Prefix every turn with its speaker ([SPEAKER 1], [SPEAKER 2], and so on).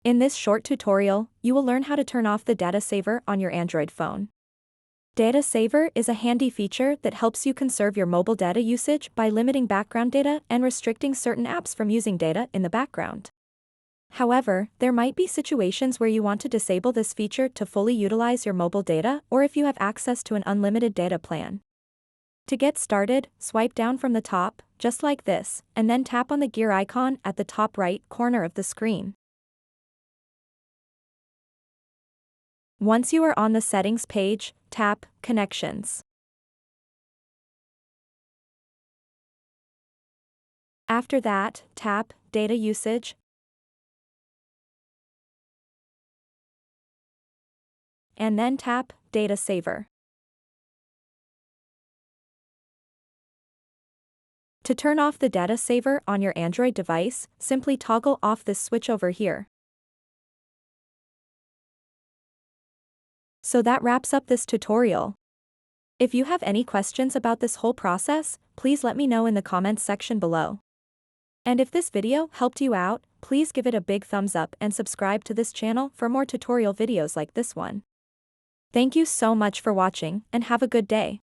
[SPEAKER 1] In this short tutorial, you will learn how to turn off the data saver on your Android phone. Data saver is a handy feature that helps you conserve your mobile data usage by limiting background data and restricting certain apps from using data in the background. However, there might be situations where you want to disable this feature to fully utilize your mobile data or if you have access to an unlimited data plan. To get started, swipe down from the top, just like this, and then tap on the gear icon at the top right corner of the screen. Once you are on the Settings page, tap Connections. After that, tap Data Usage, and then tap Data Saver. To turn off the data saver on your Android device, simply toggle off this switch over here. So that wraps up this tutorial. If you have any questions about this whole process, please let me know in the comments section below. And if this video helped you out, please give it a big thumbs up and subscribe to this channel for more tutorial videos like this one. Thank you so much for watching and have a good day.